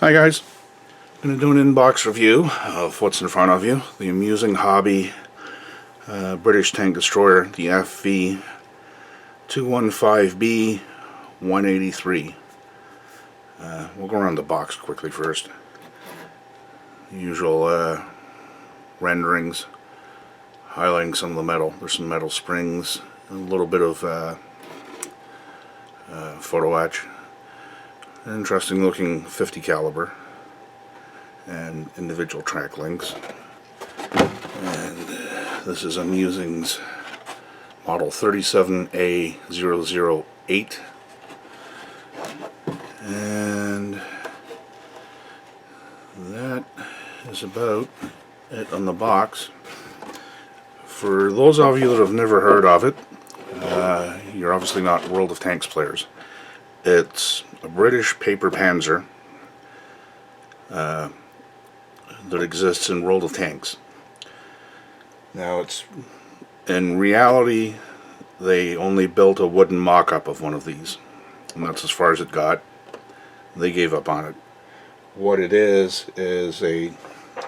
Hi guys, I'm going to do an in-box review of what's in front of you. The amusing hobby British tank destroyer, the FV215b 183. We'll go around the box quickly first. Usual renderings, highlighting some of the metal. There's some metal springs, a little bit of photo etch. An interesting looking 50 caliber and individual track links. And this is Amusing's model 37A008, and that is about it on the box. For those of you that have never heard of it, you're obviously not World of Tanks players. It's a British paper panzer that exists in World of Tanks. Now, in reality, they only built a wooden mock-up of one of these, and that's as far as it got. They gave up on it. What it is a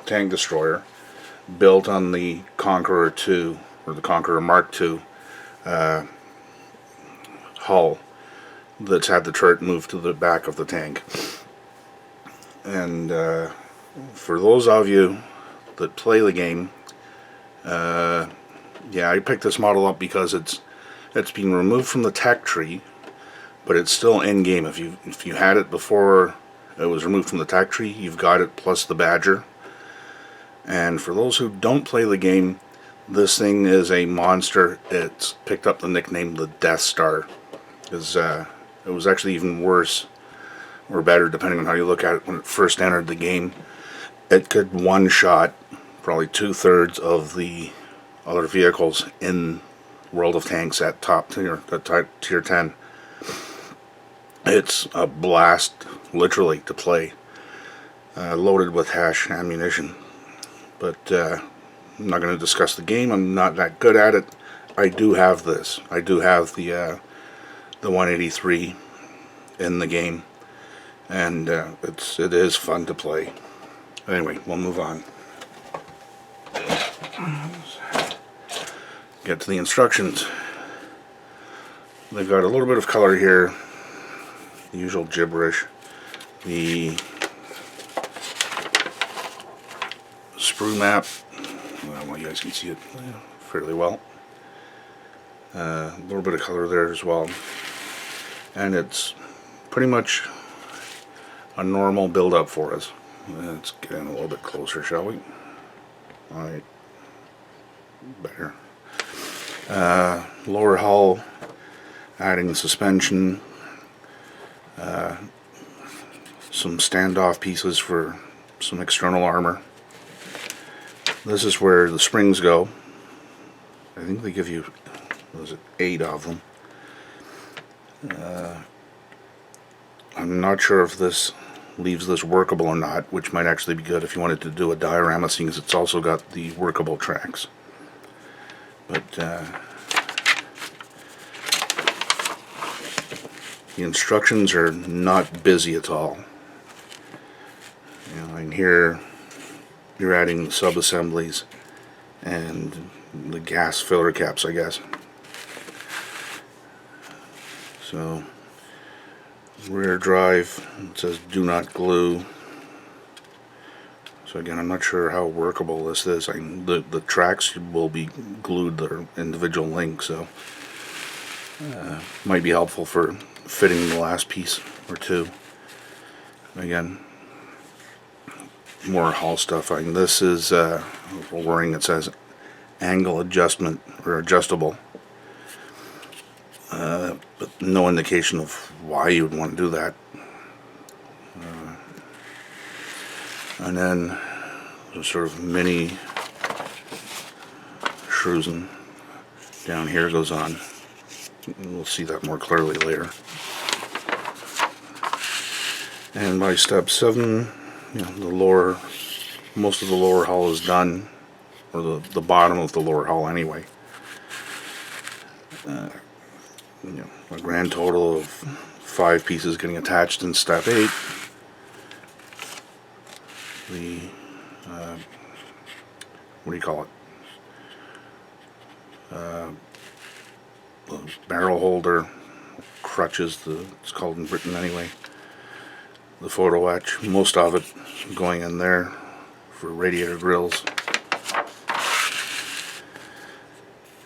tank destroyer built on the Conqueror II, or the Conqueror Mark II hull, that's had the turret moved to the back of the tank. And for those of you that play the game, yeah, I picked this model up because it's been removed from the tech tree, but it's still in game. If you had it before it was removed from the tech tree, you've got it plus the Badger. And for those who don't play the game, this thing is a monster. It's picked up the nickname the DEATHSTAR. It was actually even worse or better, depending on how you look at it, when it first entered the game. It could one-shot probably 2/3 of the other vehicles in World of Tanks at top tier, tier 10. It's a blast, literally, to play, loaded with hash ammunition. But I'm not going to discuss the game. I'm not that good at it. I do have this. I do have the 183 in the game, and it is fun to play. Anyway, we'll move on. Get to the instructions. They've got a little bit of color here, the usual gibberish. The sprue map, well, you guys can see it fairly well. A little bit of color there as well, and it's pretty much a normal build up for us. Let's get in a little bit closer, shall we? Alright, better. Lower hull, adding suspension, some standoff pieces for some external armor. This is where the springs go. I think they give you, what is it, 8 of them. I'm not sure if this leaves this workable or not, which might actually be good if you wanted to do a diorama, seeing as it's also got the workable tracks. But the instructions are not busy at all. You know, in here you're adding the sub-assemblies and the gas filler caps, I guess. So, rear drive, it says do not glue. So again, I'm not sure how workable this is. The tracks will be glued, their individual links, so might be helpful for fitting the last piece or two. Again, more hull stuff. This is wording. It says angle adjustment or adjustable, but no indication of why you would want to do that. And then there's sort of mini shruzen down here goes on. We'll see that more clearly later. And by step 7, you know, most of the lower hull is done, or the bottom of the lower hull anyway. You know, a grand total of 5 pieces getting attached in step 8. the what do you call it? The barrel holder, crutches, it's called in Britain anyway. The photo etch, most of it going in there for radiator grills.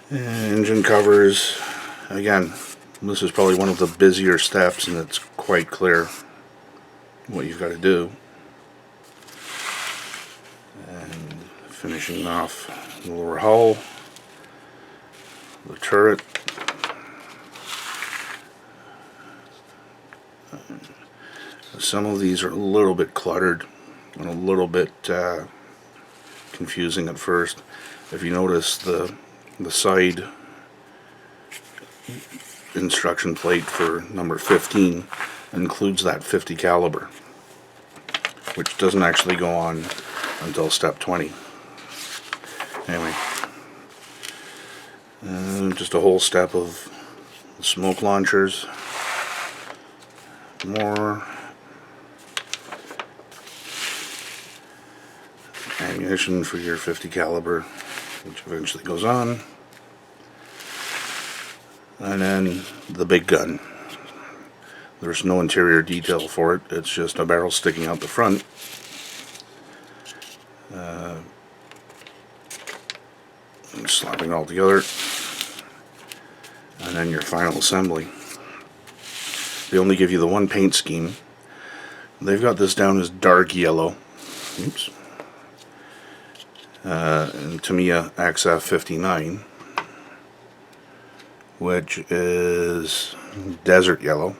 And engine covers, again, this is probably one of the busier steps, and it's quite clear what you've got to do. And finishing off the lower hull, the turret. Some of these are a little bit cluttered and a little bit confusing at first. If you notice, the side instruction plate for number 15 includes that 50 caliber, which doesn't actually go on until step 20. Anyway, just a whole step of smoke launchers, more ammunition for your 50 caliber, which eventually goes on, and then the big gun. There's no interior detail for it, it's just a barrel sticking out the front. And slapping it all together, and then your final assembly. They only give you the one paint scheme. They've got this down as dark yellow. Oops. And Tamiya XF59, which is desert yellow.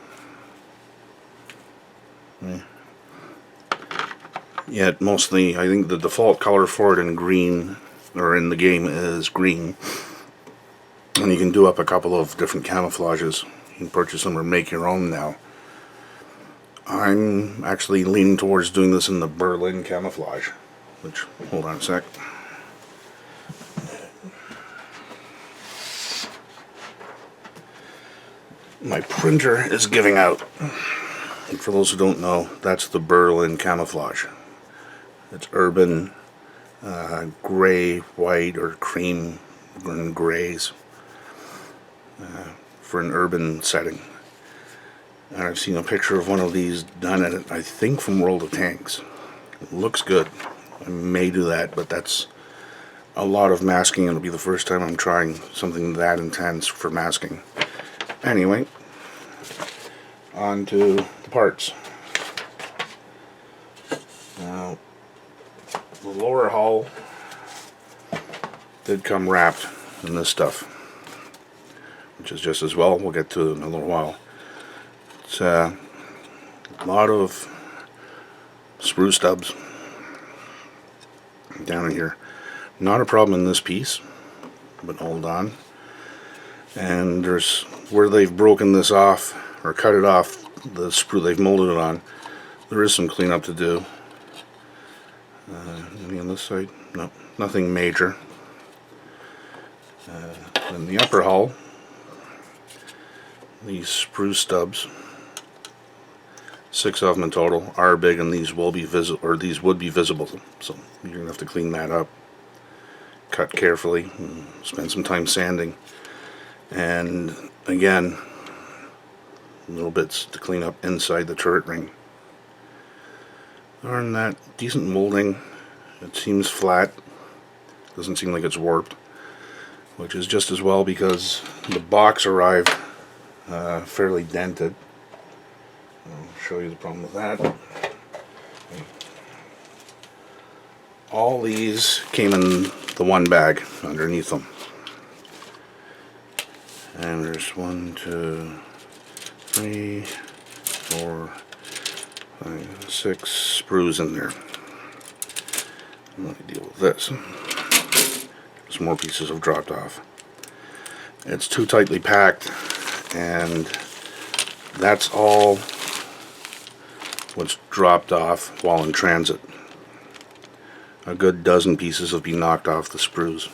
Yet mostly, I think the default color for it in green, or in the game, is green. And you can do up a couple of different camouflages. You can purchase them or make your own now. I'm actually leaning towards doing this in the Berlin camouflage, which, hold on a sec. My printer is giving out. And for those who don't know, that's the Berlin camouflage. It's urban, gray, white, or cream and grays for an urban setting. And I've seen a picture of one of these done at it, I think from World of Tanks. It looks good. I may do that, but that's a lot of masking. It'll be the first time I'm trying something that intense for masking. Anyway, on to the parts. Now, the lower hull did come wrapped in this stuff, which is just as well. We'll get to it in a little while. It's a lot of sprue stubs down in here. Not a problem in this piece, but hold on. And there's where they've broken this off or cut it off, the sprue they've molded it on. There is some cleanup to do. Any on this side? No, nothing major. In the upper hull, these sprue stubs, 6 of them in total, are big, and these will be visible, or these would be visible. So you're gonna have to clean that up, cut carefully, and spend some time sanding. And again, little bits to clean up inside the turret ring. Other than that, decent molding. It seems flat. Doesn't seem like it's warped, which is just as well because the box arrived fairly dented. I'll show you the problem with that. All these came in the one bag underneath them. And there's 1, 2, 3, 4, 5, 6 sprues in there. Let me deal with this. Some more pieces have dropped off. It's too tightly packed, and that's all what's dropped off while in transit. A good dozen pieces have been knocked off the sprues.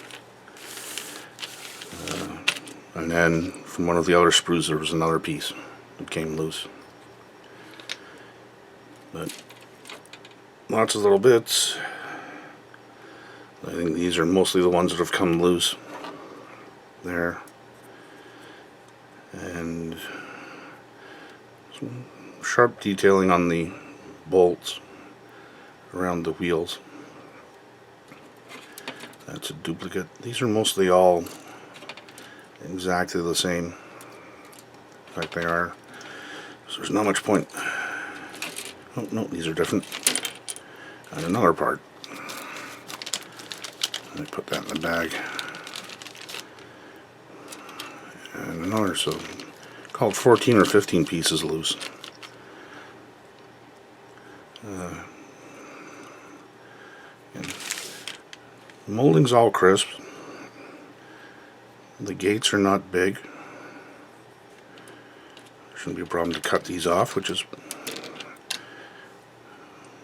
And then from one of the other sprues there was another piece that came loose. But lots of little bits. I think these are mostly the ones that have come loose there, and some sharp detailing on the bolts around the wheels. That's a duplicate. These are mostly all exactly the same. In fact, they are. So there's not much point. Oh no, these are different. And another part. Let me put that in the bag. And another, so called 14 or 15 pieces loose. The molding's all crisp. The gates are not big. Shouldn't be a problem to cut these off, which is,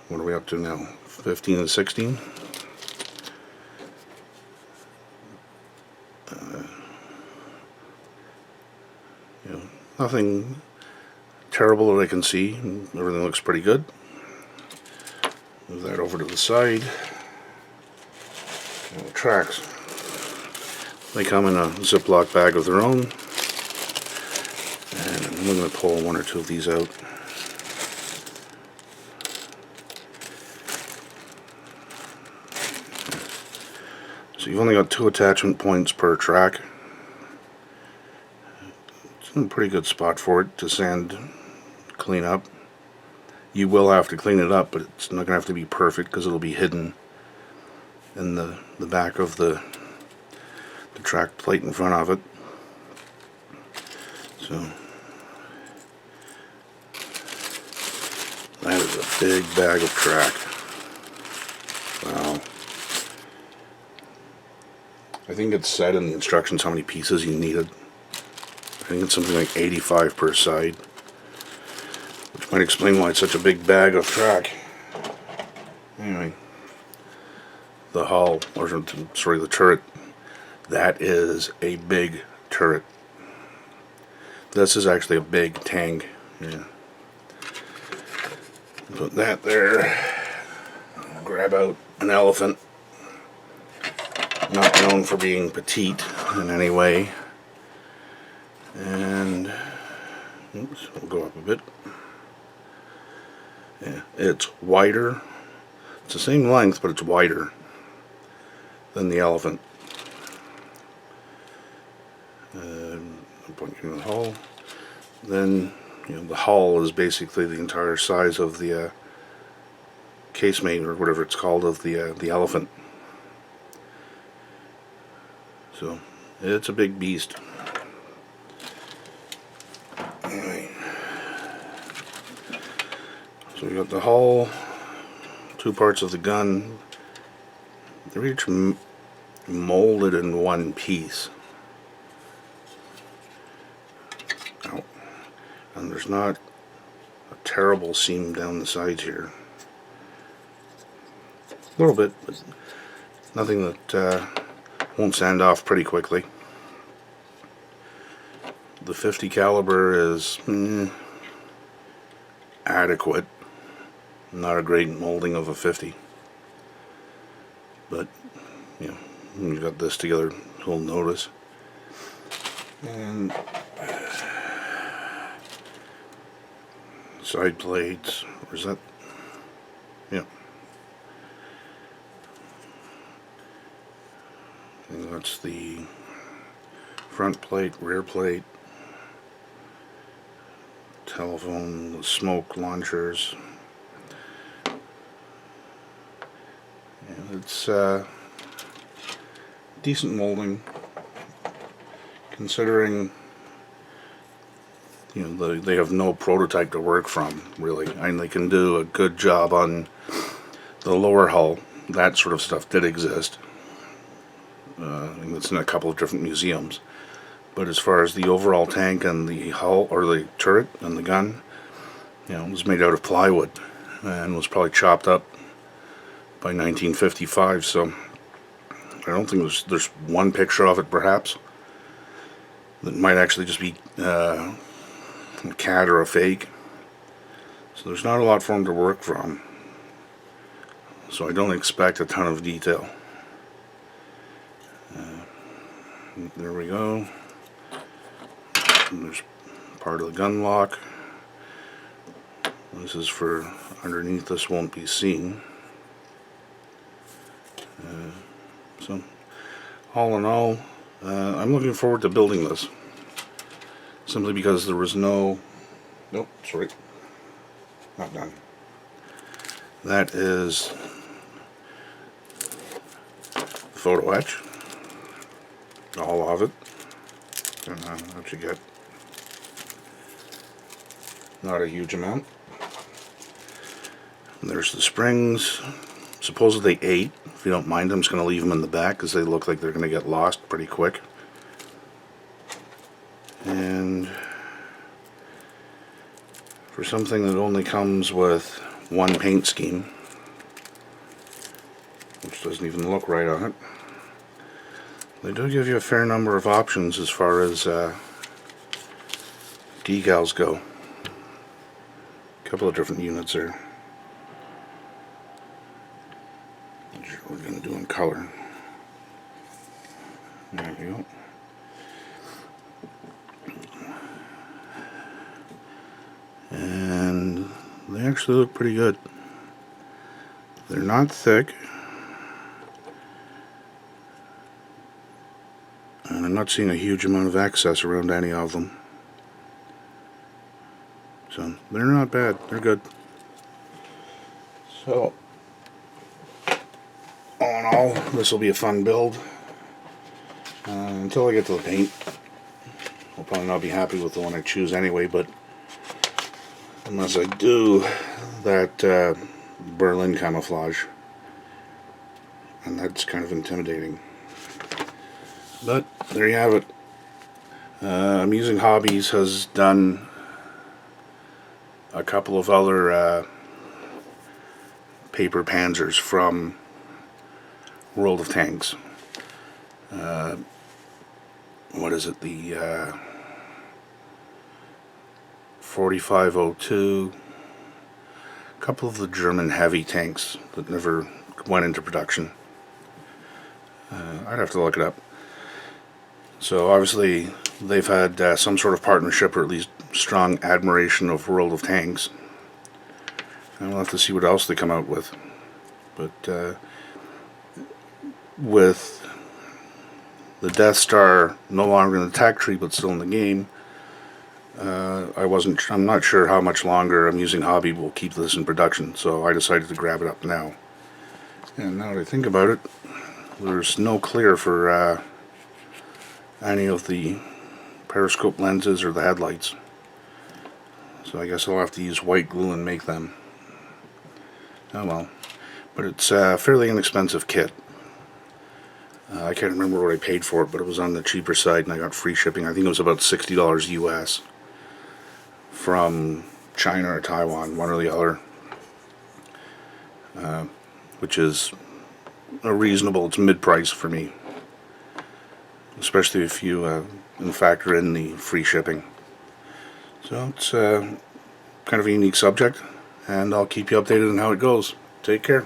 what are we up to now? 15 and 16? Nothing terrible that I can see. Everything looks pretty good. Move that over to the side. And the tracks. They come in a Ziploc bag of their own. And I'm going to pull one or two of these out. So you've only got 2 attachment points per track. It's in a pretty good spot for it to sand, clean up. You will have to clean it up, but it's not going to have to be perfect because it'll be hidden in the back of the track plate in front of it. So that is a big bag of track. Wow. I think it said in the instructions how many pieces you needed. I think it's something like 85 per side, which might explain why it's such a big bag of track. Anyway, the hull, or sorry, the turret. That is a big turret. This is actually a big tank. Yeah. Put that there. Grab out an elephant. Not known for being petite in any way. And oops, we'll go up a bit. Yeah, it's wider. It's the same length, but it's wider than the elephant. I'm pointing to the hull. Then, the hull is basically the entire size of the casemate, or whatever it's called, of the elephant. So it's a big beast. Anyway, so we got the hull, 2 parts of the gun. They're each molded in one piece. Now, and there's not a terrible seam down the sides here. A little bit, but nothing that won't sand off pretty quickly. The 50 caliber is adequate. Not a great molding of a 50. But, when you got this together, you'll notice. And side plates, or is that? Yeah. And that's the front plate, rear plate, telephone, the smoke launchers. And it's decent molding, considering they have no prototype to work from, really. I mean, they can do a good job on the lower hull. That sort of stuff did exist. And it's in a couple of different museums. But as far as the overall tank and the hull, or the turret and the gun, it was made out of plywood and was probably chopped up by 1955. So I don't think there's one picture of it, perhaps, that might actually just be a CAD or a fake. So there's not a lot for them to work from. so I don't expect a ton of detail. There we go. And there's part of the gun lock. This is for underneath, this won't be seen. So all in all, I'm looking forward to building this, simply because there was no, nope, sorry, not done. That is photo etch, all of it, and what you get, not a huge amount. And there's the springs, supposedly 8. If you don't mind, I'm just going to leave them in the back because they look like they're going to get lost pretty quick. And for something that only comes with one paint scheme, which doesn't even look right on it, they do give you a fair number of options as far as decals go. A couple of different units there. We're going to do in color. There we go. And they actually look pretty good. They're not thick, and I'm not seeing a huge amount of excess around any of them. So they're not bad. They're good. So all in all, this will be a fun build. Until I get to the paint, I'll probably not be happy with the one I choose anyway, but unless I do that Berlin camouflage, and that's kind of intimidating. But there you have it. Amusing Hobbies has done a couple of other paper panzers from World of Tanks. What is it? The 4502. A couple of the German heavy tanks that never went into production. I'd have to look it up. So obviously they've had some sort of partnership, or at least strong admiration of World of Tanks. And we'll have to see what else they come out with. But with the Death Star no longer in the tech tree but still in the game, I'm not sure how much longer Amusing Hobby will keep this in production, so I decided to grab it up now. And now that I think about it, there's no clear for any of the periscope lenses or the headlights, so I guess I'll have to use white glue and make them. Oh well. But it's a fairly inexpensive kit. I can't remember what I paid for it, but it was on the cheaper side and I got free shipping. I think it was about $60 US from China or Taiwan, one or the other, which is a reasonable, it's mid-price for me, especially if you factor in the free shipping. So it's kind of a unique subject, and I'll keep you updated on how it goes. Take care.